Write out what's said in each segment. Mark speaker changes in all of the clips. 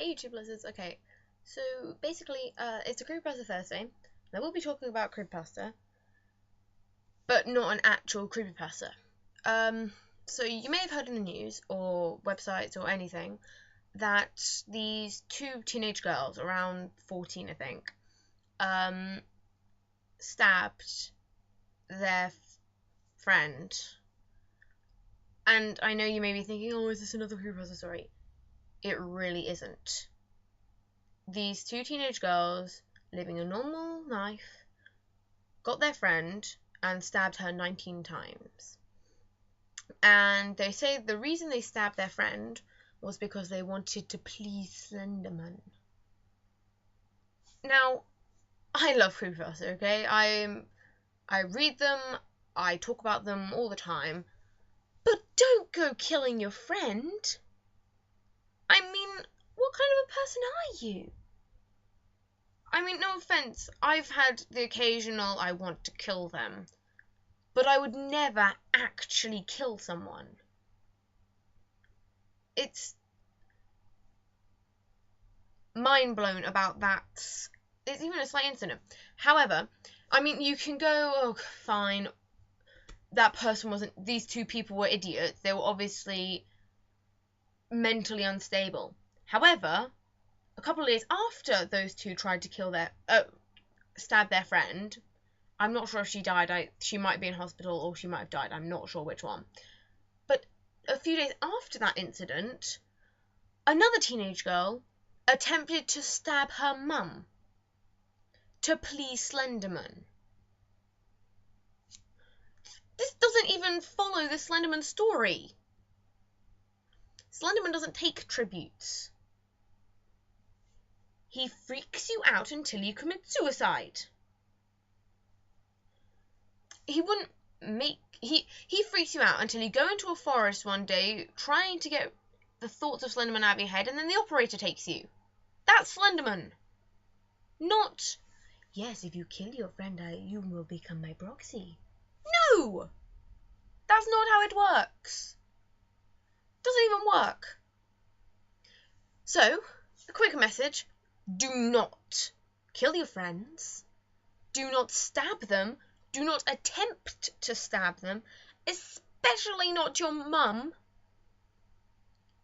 Speaker 1: Hey YouTube listeners, okay, so basically, it's a Creepypasta Thursday. I will be talking about Creepypasta, but not an actual Creepypasta. So you may have heard in the news, or websites, or anything, that these two teenage girls, around 14 I think, stabbed their friend. And I know you may be thinking, oh, is this another Creepypasta story? It really isn't. These two teenage girls, living a normal life, got their friend and stabbed her 19 times. And they say the reason they stabbed their friend was because they wanted to please Slenderman. Now, I love creepypasta, okay? I read them, I talk about them all the time, but don't go killing your friend. I mean, what kind of a person are you? I mean, no offense, I've had the occasional I want to kill them, but I would never actually kill someone. It's mind blown about that. It's even a slight incident. However, I mean, you can go, oh, fine, that person wasn't, these two people were idiots. They were obviously mentally unstable. However, a couple of days after those two tried to stab their friend, I'm not sure if she died. She might be in hospital or she might have died. I'm not sure which one. But a few days after that incident, another teenage girl attempted to stab her mum to please Slenderman. This doesn't even follow the Slenderman story. Slenderman doesn't take tributes. He freaks you out until you commit suicide. He freaks you out until you go into a forest one day trying to get the thoughts of Slenderman out of your head, and then the operator takes you. That's Slenderman. Not, yes, if you kill your friend, you will become my proxy. No! That's not how it works. Doesn't even work. So, a quick message. Do not kill your friends. Do not stab them. Do not attempt to stab them. Especially not your mum.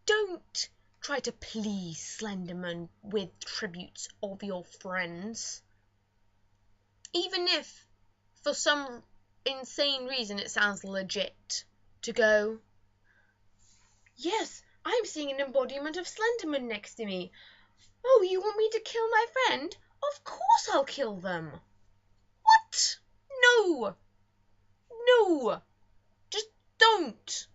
Speaker 1: Don't try to please Slenderman with tributes of your friends. Even if, for some insane reason, it sounds legit to go, yes, I'm seeing an embodiment of Slenderman next to me. Oh, you want me to kill my friend? Of course I'll kill them. What? No. No. Just don't.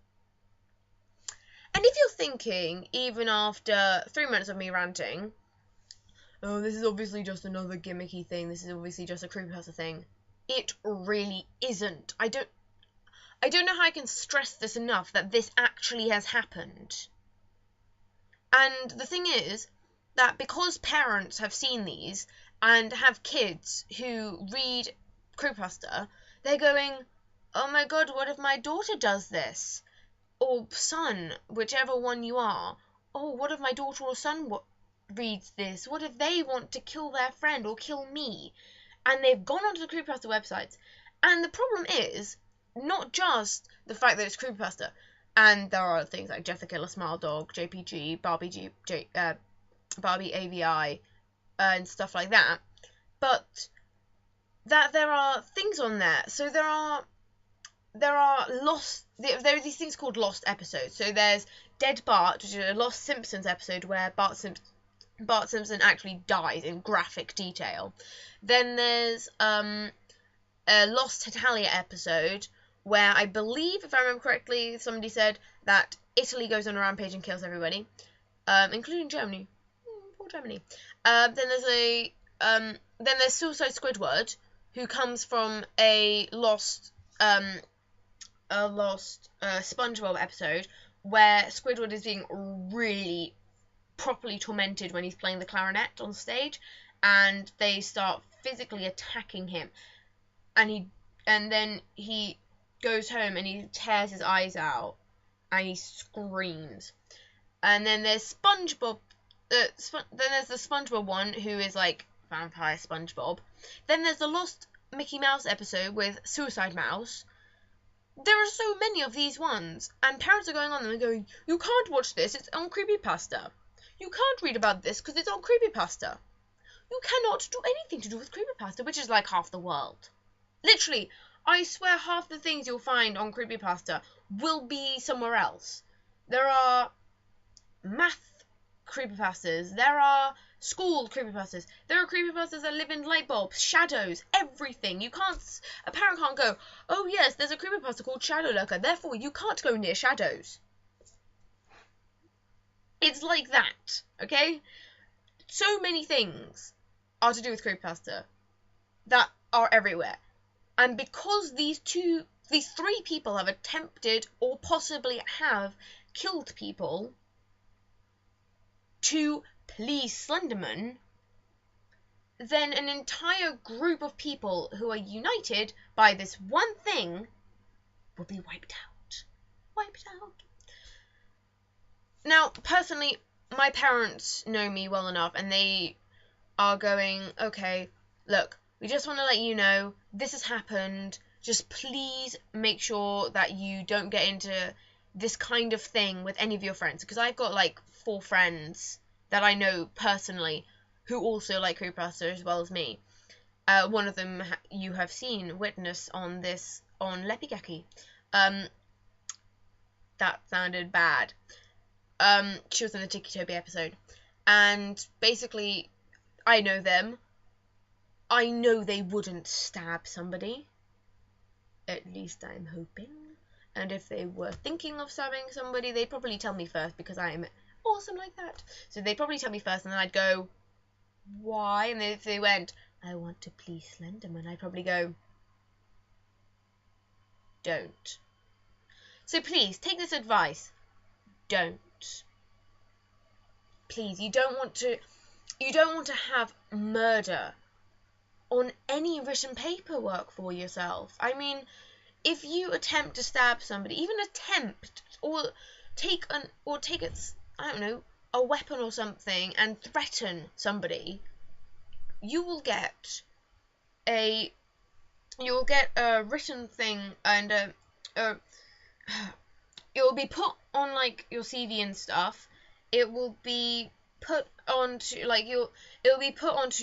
Speaker 1: And if you're thinking, even after 3 minutes of me ranting, oh, this is obviously just another gimmicky thing, this is obviously just a creepypasta thing, it really isn't. I don't know how I can stress this enough, that this actually has happened. And the thing is that because parents have seen these and have kids who read creepypasta, they're going, oh my god, what if my daughter does this? Or son, whichever one you are. Oh, what if my daughter or son reads this? What if they want to kill their friend or kill me? And they've gone onto the creepypasta websites. And the problem is not just the fact that it's creepypasta, and there are things like Jeff the Killer, Smile Dog, JPG, Barbie AVI, and stuff like that, but that there are things on there. So there are these things called lost episodes. So there's Dead Bart, which is a Lost Simpsons episode where Bart Simpson actually dies in graphic detail. Then there's a Lost Italia episode where I believe, if I remember correctly, somebody said that Italy goes on a rampage and kills everybody, including Germany. Poor Germany. Then there's Suicide Squidward, who comes from a lost SpongeBob episode where Squidward is being really properly tormented when he's playing the clarinet on stage, and they start physically attacking him, and then he goes home and he tears his eyes out and he screams. And then there's SpongeBob then there's the SpongeBob one, who is like vampire SpongeBob. Then there's the Lost Mickey Mouse episode with Suicide Mouse. There are so many of these ones, and parents are going on them and going, you can't watch this, it's on Creepypasta. You can't read about this because it's on Creepypasta. You cannot do anything to do with Creepypasta, which is like half the world. Literally, I swear half the things you'll find on Creepypasta will be somewhere else. There are math creepypastas, there are school creepypastas, there are creepypastas that live in light bulbs, shadows, everything. A parent can't go, oh yes, there's a creepypasta called Shadow Lurker, therefore you can't go near shadows. It's like that, okay? So many things are to do with creepypasta that are everywhere. And because these three people have attempted or possibly have killed people to please Slenderman, then an entire group of people who are united by this one thing will be wiped out. Wiped out. Now, personally, my parents know me well enough, and they are going, okay, look, we just want to let you know this has happened. Just please make sure that you don't get into this kind of thing with any of your friends, because I've got like 4 friends that I know personally who also like creepypasta as well as me. One of them you have seen witness on this on Lepigaki. That sounded bad. She was in the Tiki Toby episode, and basically I know them. I know they wouldn't stab somebody. At least I'm hoping. And if they were thinking of stabbing somebody, they'd probably tell me first, because I'm awesome like that. So they'd probably tell me first, and then I'd go, why? And then if they went, I want to please Slenderman, I'd probably go, don't. So please, take this advice. Don't. Please, you don't want to have murder on any written paperwork for yourself. I mean, if you attempt to stab somebody, even attempt, or take I don't know, a weapon or something and threaten somebody, you will get a written thing, and it will be put on like your CV and stuff. It will be put onto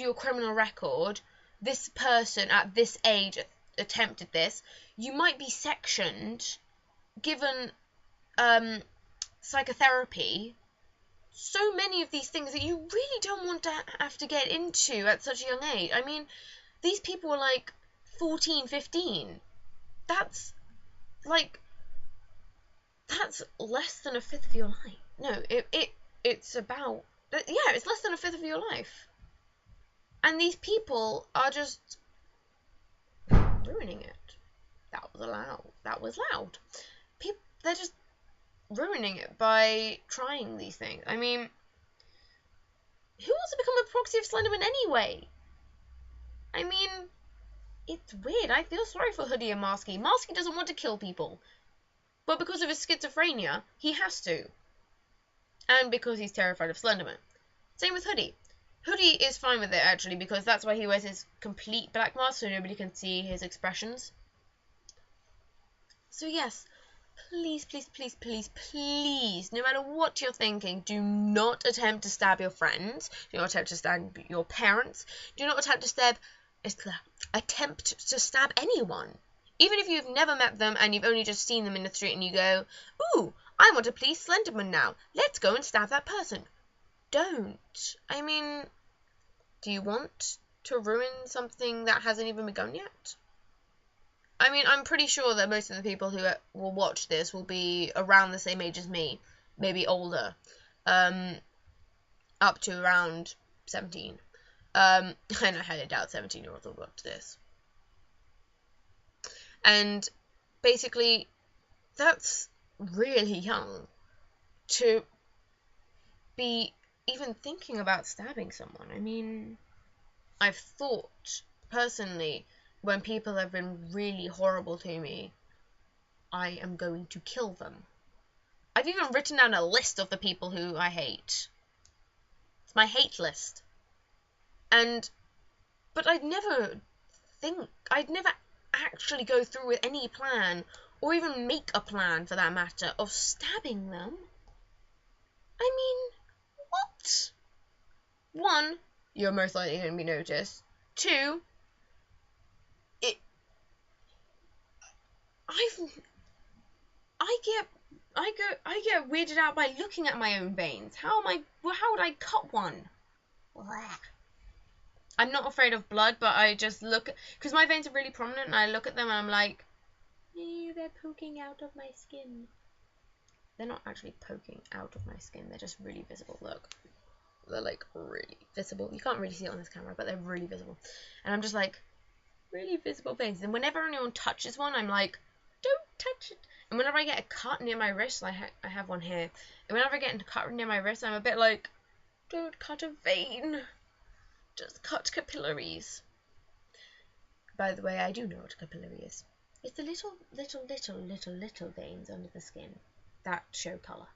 Speaker 1: your criminal record. This person at this age attempted this. You might be sectioned, given psychotherapy. So many of these things that you really don't want to have to get into at such a young age. I mean, these people were like 14, 15. That's less than a fifth of your life. No, it's about, yeah, it's less than a fifth of your life. And these people are just ruining it. That was loud. They're just ruining it by trying these things. I mean, who wants to become a proxy of Slenderman anyway? I mean, it's weird. I feel sorry for Hoodie and Marsky. Marsky doesn't want to kill people, but because of his schizophrenia, he has to. And because he's terrified of Slenderman. Same with Hoodie. Hoodie is fine with it, actually, because that's why he wears his complete black mask, so nobody can see his expressions. So yes, please, please, please, please, please, no matter what you're thinking, do not attempt to stab your friends. Do not attempt to stab your parents. Do not attempt to stab anyone. Even if you've never met them and you've only just seen them in the street and you go, ooh, I want to please Slenderman now. Let's go and stab that person. Don't. I mean, do you want to ruin something that hasn't even begun yet? I mean, I'm pretty sure that most of the people who will watch this will be around the same age as me, maybe older, up to around 17. And I highly doubt 17-year-olds will watch this. And basically, that's really young to be even thinking about stabbing someone. I mean, I've thought, personally, when people have been really horrible to me, I am going to kill them. I've even written down a list of the people who I hate. It's my hate list. But I'd never actually go through with any plan, or even make a plan for that matter, of stabbing them. I mean, what? One, you're most likely going to be noticed. Two, it. I get weirded out by looking at my own veins. How would I cut one? I'm not afraid of blood, but I just look, because my veins are really prominent, and I look at them and I'm like, they're poking out of my skin. They're not actually poking out of my skin, they're just really visible. Look, they're like really visible. You can't really see it on this camera, but they're really visible. And I'm just like, really visible veins. And whenever anyone touches one, I'm like, don't touch it. And whenever I get a cut near my wrist, I have one here, and whenever I get a cut near my wrist, I'm a bit like, don't cut a vein, just cut capillaries. By the way, I do know what a capillary is. It's the little veins under the skin that show colour.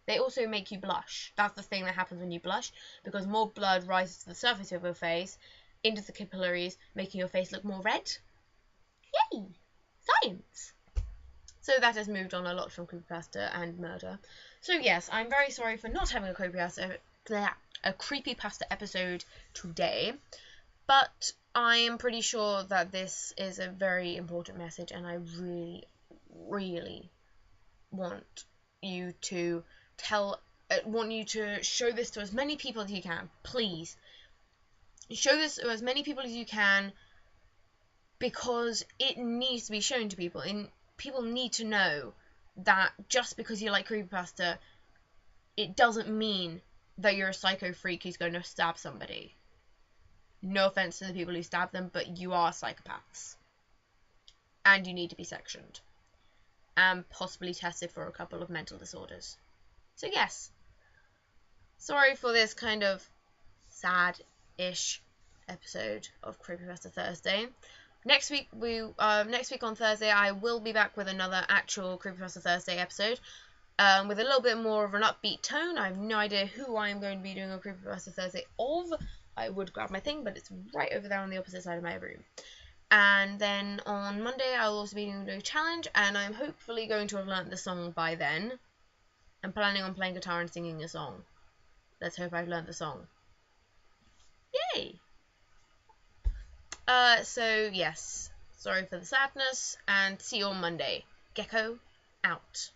Speaker 1: They also make you blush. That's the thing that happens when you blush, because more blood rises to the surface of your face, into the capillaries, making your face look more red. Yay! Science! So that has moved on a lot from creepypasta and murder. So yes, I'm very sorry for not having a creepypasta episode today, but I am pretty sure that this is a very important message, and I really, really want you to show this to as many people as you can. Please show this to as many people as you can, because it needs to be shown to people, and people need to know that just because you like creepypasta, it doesn't mean that you're a psycho freak who's going to stab somebody. No offense to the people who stab them, but you are psychopaths, and you need to be sectioned and possibly tested for a couple of mental disorders. So yes, sorry for this kind of sad-ish episode of Creepypasta Thursday. Next week on Thursday, I will be back with another actual Creepypasta Thursday episode, with a little bit more of an upbeat tone. I have no idea who I am going to be doing a Creepypasta Thursday of. I would grab my thing, but it's right over there on the opposite side of my room. And then on Monday, I'll also be doing a challenge, and I'm hopefully going to have learnt the song by then. I'm planning on playing guitar and singing a song. Let's hope I've learnt the song. Yay! So yes, sorry for the sadness, and see you on Monday. Gecko out.